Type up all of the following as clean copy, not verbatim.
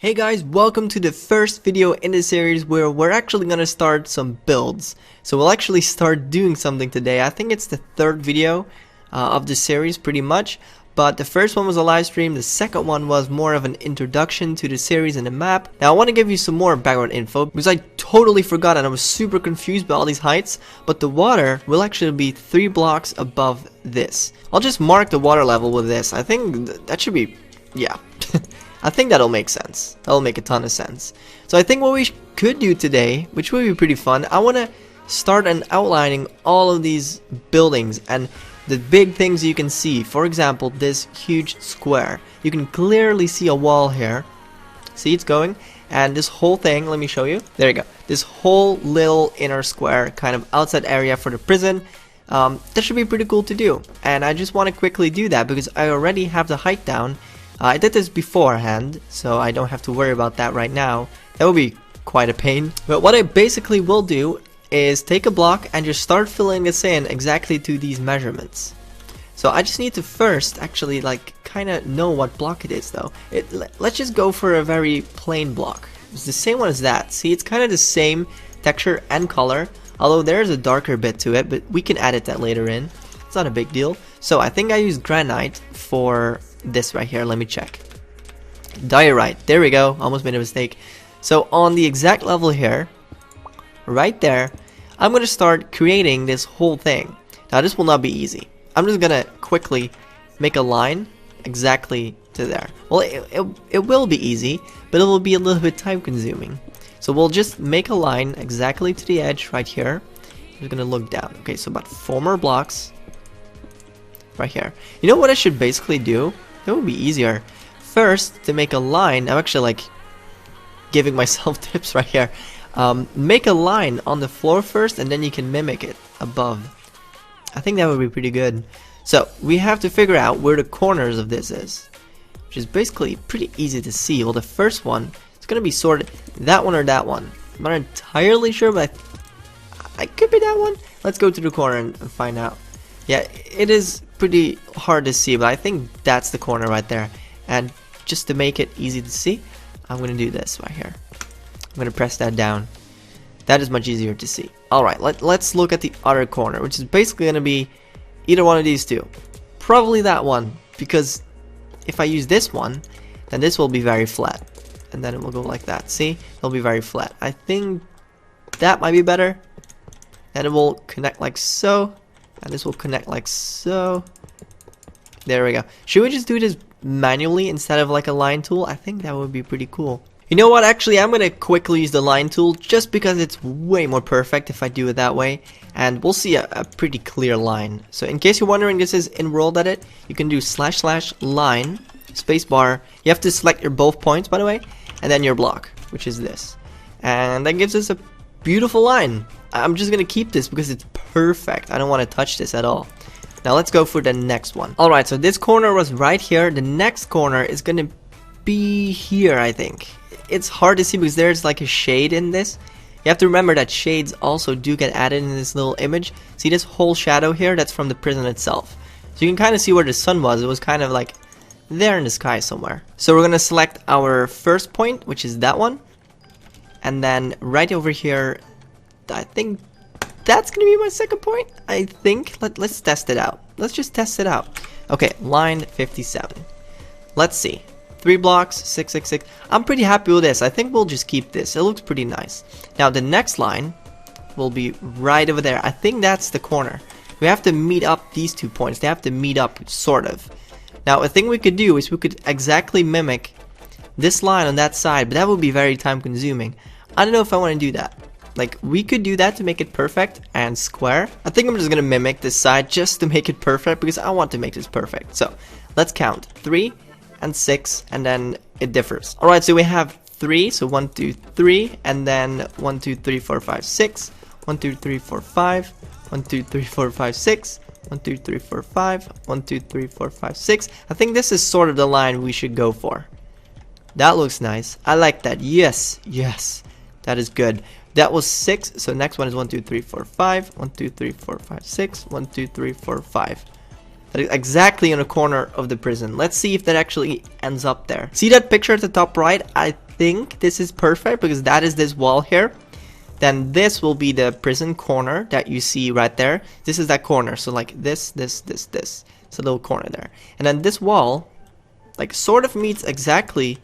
Hey guys, welcome to the first video in this series where we're actually gonna start some builds. So we'll actually start doing something today. I think it's the third video of this series pretty much. But the first one was a live stream, the second one was more of an introduction to the series and the map. Now I want to give you some more background info because I totally forgot and I was super confused by all these heights. But the water will actually be 3 blocks above this. I'll just mark the water level with this. I think that should be, yeah. I think that'll make sense. That'll make a ton of sense. So I think what we could do today, which would be pretty fun, I want to start outlining all of these buildings and the big things you can see. For example, this huge square. You can clearly see a wall here. See, it's going. And this whole thing, let me show you. There you go. This whole little inner square, kind of outside area for the prison. That should be pretty cool to do. And I just want to quickly do that because I already have the height down. I did this beforehand, so I don't have to worry about that right now. That would be quite a pain. But what I basically will do is take a block and just start filling this in exactly to these measurements. So I just need to first actually like kind of know what block it is though. Let's just go for a very plain block. It's the same one as that. See, it's kind of the same texture and color, although there's a darker bit to it, but we can edit that later in. It's not a big deal. So I think I used granite for this right here. Let me check. Diorite. There we go. Almost made a mistake. So on the exact level here, right there, I'm going to start creating this whole thing. Now this will not be easy. I'm just going to quickly make a line exactly to there. Well, it will be easy, but it will be a little bit time consuming. So we'll just make a line exactly to the edge right here. I'm just going to look down. Okay, so about 4 more blocks right here. You know what I should basically do? That would be easier. First, to make a line, I'm actually like giving myself tips right here. Make a line on the floor first and then you can mimic it above. I think that would be pretty good. So we have to figure out where the corners of this is, which is basically pretty easy to see. Well, the first one, it's gonna be sorted that one or that one. I'm not entirely sure, but I could be that one. Let's go to the corner and find out. Yeah, it is pretty hard to see, but I think that's the corner right there. And just to make it easy to see, I'm gonna do this right here. I'm gonna press that down. That is much easier to see. Alright, let's look at the other corner, which is basically gonna be either one of these two. Probably that one, because if I use this one, then this will be very flat. And then it will go like that. See? It'll be very flat. I think that might be better. And it will connect like so. And this will connect like so. There we go. Should we just do this manually instead of like a line tool? I think that would be pretty cool. You know what, actually I'm gonna quickly use the line tool just because it's way more perfect if I do it that way, and we'll see a pretty clear line. So in case you're wondering, this is in WorldEdit. You can do / line spacebar. You have to select your both points, by the way, and then your block, which is this, and that gives us a beautiful line. I'm just gonna keep this because it's perfect. I don't want to touch this at all. Now let's go for the next one. Alright, so this corner was right here. The next corner is gonna be here, I think. It's hard to see because there's like a shade in this. You have to remember that shades also do get added in this little image. See this whole shadow here? That's from the prison itself. So you can kind of see where the sun was. It was kind of like there in the sky somewhere. So we're gonna select our first point, which is that one. And then right over here, I think that's gonna be my second point. I think. Let's test it out. Let's just test it out. Okay, line 57. Let's see. 3 blocks, 6, 6, 6. I'm pretty happy with this. I think we'll just keep this. It looks pretty nice. Now the next line will be right over there. I think that's the corner. We have to meet up these 2 points. They have to meet up, sort of. Now a thing we could do is we could exactly mimic this line on that side, but that would be very time consuming. I don't know if I want to do that. Like, we could do that to make it perfect and square. I think I'm just gonna mimic this side just to make it perfect because I want to make this perfect. So let's count 3 and 6, and then it differs. Alright, so we have 3, so 1, 2, 3, and then 1, 2, 3, 4, 5, 6, 1, 2, 3, 4, 5, 1, 2, 3, 4, 5, 6, 1, 2, 3, 4, 5, 1, 2, 3, 4, 5, 6. I think this is sort of the line we should go for. That looks nice. I like that. Yes, yes, that is good. That was 6, so next one is 1, 2, 3, 4, 5, 1, 2, 3, 4, 5, 6, 1, 2, 3, 4, 5. Exactly in the corner of the prison. Let's see if that actually ends up there. See that picture at the top right? I think this is perfect because that is this wall here. Then this will be the prison corner that you see right there. This is that corner. So like this. It's a little corner there. And then this wall, like sort of meets exactly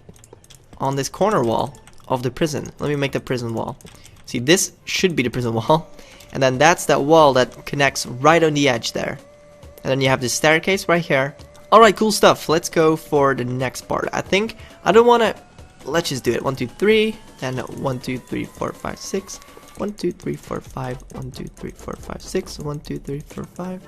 on this corner wall of the prison. Let me make the prison wall. See, this should be the prison wall. And then that's that wall that connects right on the edge there. And then you have the staircase right here. Alright, cool stuff. Let's go for the next part. I don't want to... Let's just do it. 1, 2, 3. Then 1, 2, 3, 4, 5, 6. 1, 2, 3, 4, 5. 1, 2, 3, 4, 5, 6. 1, 2, 3, 4, 5.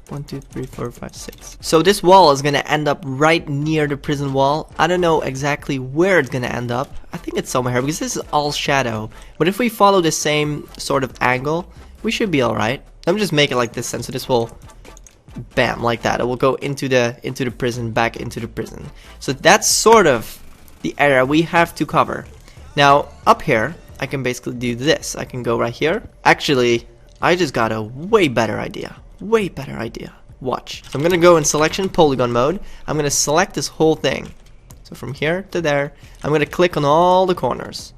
1, 2, 3, 4, 5, 6. So this wall is gonna end up right near the prison wall. I don't know exactly where it's gonna end up. I think it's somewhere here because this is all shadow. But if we follow the same sort of angle, we should be alright. Let me just make it like this then, so this will bam, like that. It will go into the prison, back into the prison. So that's sort of the area we have to cover. Now up here I can basically do this. I can go right here. Actually, I just got a way better idea. Way better idea. Watch. So I'm gonna go in selection polygon mode. I'm gonna select this whole thing. So from here to there, I'm gonna click on all the corners.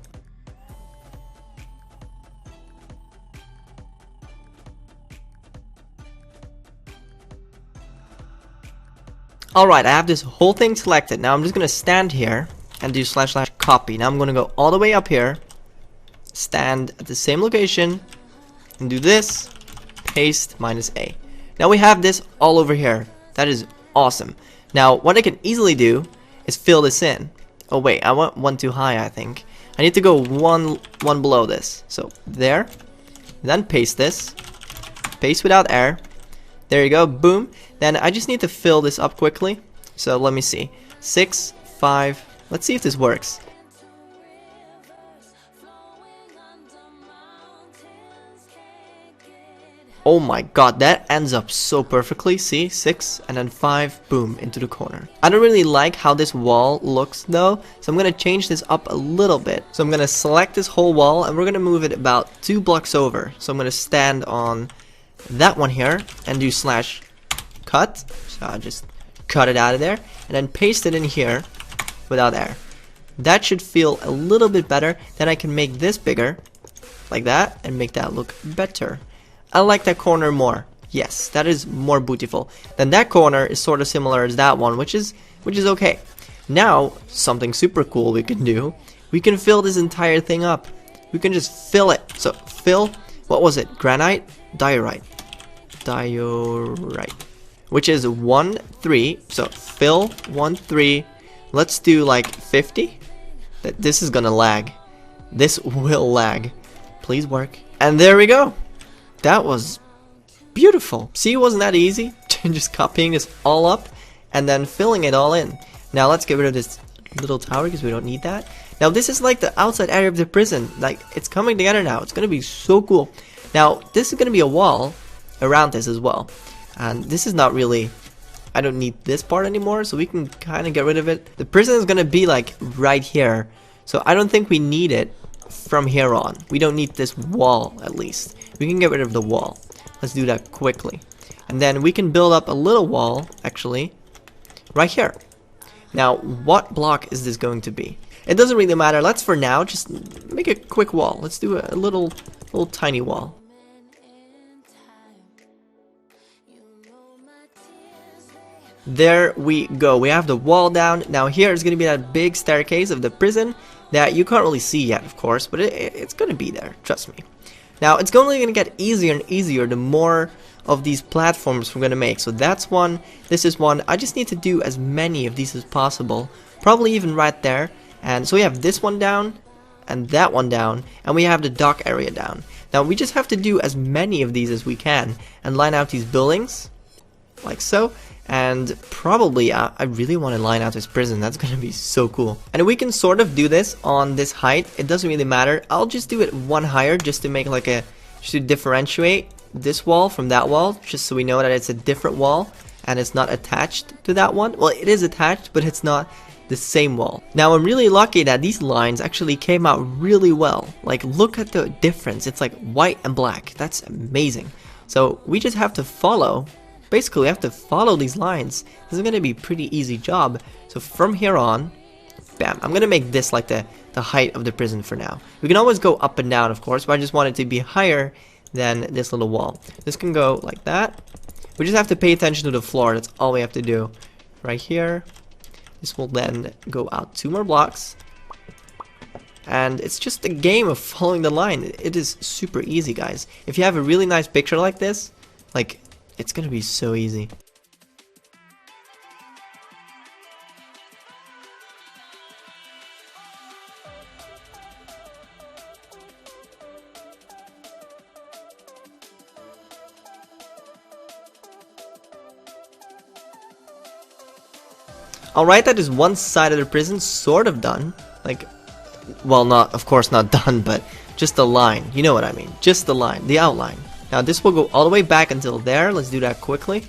Alright, I have this whole thing selected. Now I'm just gonna stand here and do / copy. Now I'm gonna go all the way up here, stand at the same location, and do this. Paste -A. Now we have this all over here. That is awesome. Now what I can easily do is fill this in. Oh wait, I want one too high, I think. I need to go one below this. So there. Then paste this. Paste without air. There you go, boom. Then I just need to fill this up quickly. So let me see. 6, 5. Let's see if this works. Oh my god, that ends up so perfectly. See, 6 and then 5, boom, into the corner. I don't really like how this wall looks though, so I'm gonna change this up a little bit. So I'm gonna select this whole wall and we're gonna move it about 2 blocks over. So I'm gonna stand on that one here and do / cut. So I'll just cut it out of there and then paste it in here without air. That should feel a little bit better. Then I can make this bigger like that and make that look better. I like that corner more. Yes, that is more beautiful. Then that corner is sort of similar as that one, which is okay. Now, something super cool we can do. We can fill this entire thing up. We can just fill it. So fill, what was it? Granite? Diorite. Diorite. Which is 1, 3. So fill 1, 3. Let's do like 50. This is gonna lag. This will lag. Please work. And there we go. That was beautiful. See, wasn't that easy? Just copying this all up and then filling it all in. Now let's get rid of this little tower because we don't need that. Now this is like the outside area of the prison. Like, it's coming together now. It's gonna be so cool. Now this is gonna be a wall around this as well. And this is not really... I don't need this part anymore, so we can kind of get rid of it. The prison is gonna be like right here. So I don't think we need it from here on. We don't need this wall, at least. We can get rid of the wall. Let's do that quickly. And then we can build up a little wall, actually, right here. Now, what block is this going to be? It doesn't really matter. Let's, for now, just make a quick wall. Let's do a little tiny wall. There we go. We have the wall down. Now here is going to be that big staircase of the prison that you can't really see yet, of course, but it's going to be there. Trust me. Now it's only going to get easier and easier the more of these platforms we're going to make. So that's one. This is one. I just need to do as many of these as possible. Probably even right there. And so we have this one down and that one down, and we have the dock area down. Now we just have to do as many of these as we can and line out these buildings like so. And probably, I really want to line out this prison. That's going to be so cool. And we can sort of do this on this height. It doesn't really matter. I'll just do it one higher just to make like just to differentiate this wall from that wall. Just so we know that it's a different wall and it's not attached to that one. Well, it is attached, but it's not the same wall. Now, I'm really lucky that these lines actually came out really well. Like, look at the difference. It's like white and black. That's amazing. So we just have to follow... Basically, we have to follow these lines. This is going to be a pretty easy job. So from here on, bam, I'm going to make this like the the height of the prison for now. We can always go up and down, of course, but I just want it to be higher than this little wall. This can go like that. We just have to pay attention to the floor. That's all we have to do. Right here. This will then go out 2 more blocks. And it's just a game of following the line. It is super easy, guys. If you have a really nice picture like this, like, it's gonna be so easy. Alright, that is one side of the prison sort of done. Like, well, not, of course not done, but just the line. You know what I mean. Just the line, the outline. Now this will go all the way back until there. Let's do that quickly.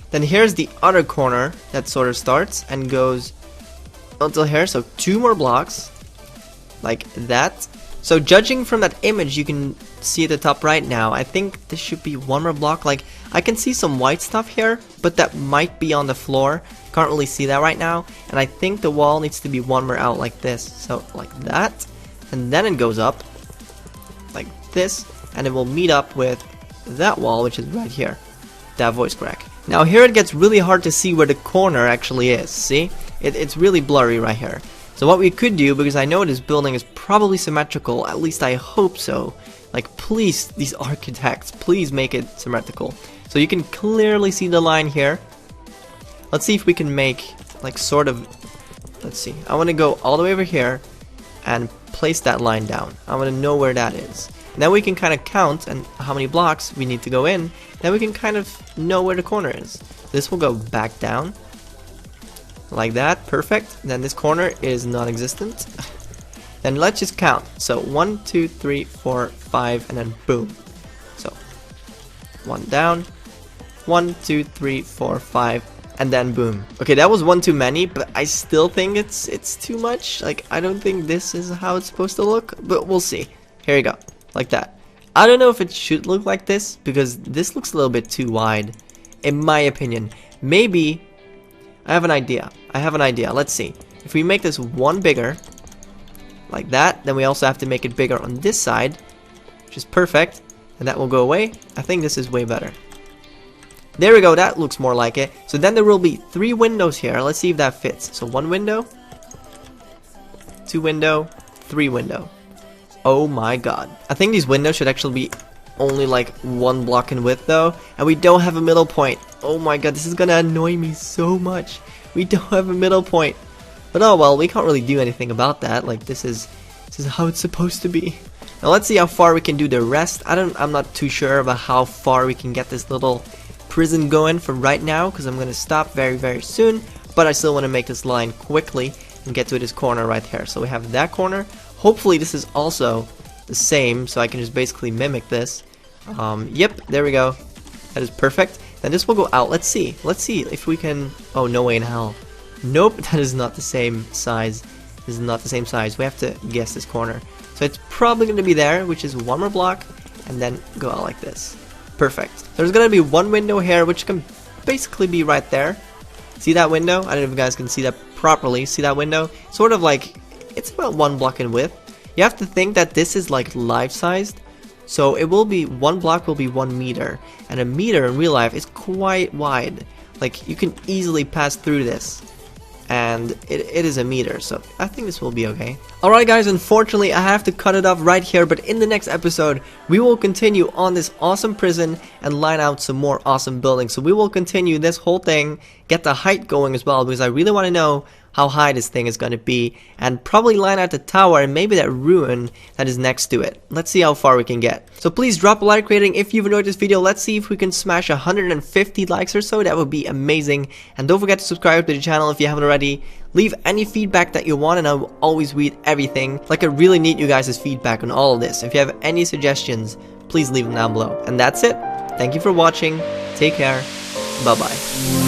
Then here's the other corner that sort of starts and goes until here. So 2 more blocks. Like that. So judging from that image you can see at the top right now, I think this should be 1 more block. Like, I can see some white stuff here, but that might be on the floor. Can't really see that right now. And I think the wall needs to be 1 more out like this. So like that. And then it goes up like this. And it will meet up with that wall, which is right here. That voice crack. Now here it gets really hard to see where the corner actually is. See? It's really blurry right here. So what we could do, because I know this building is probably symmetrical, at least I hope so. Like, please, these architects, please make it symmetrical. So you can clearly see the line here. Let's see if we can make, like, sort of, let's see. I want to go all the way over here and place that line down. I want to know where that is. And then we can kind of count and how many blocks we need to go in. Then we can kind of know where the corner is. This will go back down. Like that, perfect. Then this corner is non-existent. Then let's just count. So 1, 2, 3, 4, 5, and then boom. So 1 down, 1, 2, 3, 4, 5, and then boom. Okay, that was 1 too many, but I still think it's too much. Like, I don't think this is how it's supposed to look, but we'll see. Here you go, like that. I don't know if it should look like this because this looks a little bit too wide, in my opinion. Maybe. I have an idea. Let's see. If we make this 1 bigger, like that, then we also have to make it bigger on this side, which is perfect, and that will go away. I think this is way better. There we go, that looks more like it. So then there will be 3 windows here. Let's see if that fits. So 1 window, 2 window, 3 window. Oh my god. I think these windows should actually be only like 1 block in width though, and we don't have a middle point. Oh my god, this is gonna annoy me so much. We don't have a middle point. But oh well, we can't really do anything about that. Like, this is how it's supposed to be. Now let's see how far we can do the rest. I'm not too sure about how far we can get this little prison going for right now, because I'm gonna stop very soon. But I still want to make this line quickly and get to this corner right here. So we have that corner. Hopefully this is also the same, so I can just basically mimic this. Yep, there we go. That is perfect. Then this will go out. Let's see if we can. Oh, no way in hell. Nope, that is not the same size. This is not the same size. We have to guess this corner. So it's probably going to be there, which is 1 more block, and then go out like this. Perfect. There's going to be 1 window here, which can basically be right there. See that window? I don't know if you guys can see that properly. See that window? Sort of like, it's about 1 block in width. You have to think that this is like life-sized. So it will be 1 block will be 1 meter, and a meter in real life is quite wide. Like, you can easily pass through this, and it is a meter, so I think this will be okay. Alright guys, unfortunately I have to cut it off right here, but in the next episode we will continue on this awesome prison and line out some more awesome buildings. So we will continue this whole thing, get the height going as well, because I really want to know how high this thing is going to be, and probably line out the tower and maybe that ruin that is next to it. Let's see how far we can get. So please drop a like rating if you've enjoyed this video. Let's see if we can smash 150 likes or so. That would be amazing. And don't forget to subscribe to the channel if you haven't already. Leave any feedback that you want and I will always read everything. Like, I really need you guys' feedback on all of this. If you have any suggestions, please leave them down below. And that's it. Thank you for watching. Take care. Bye bye.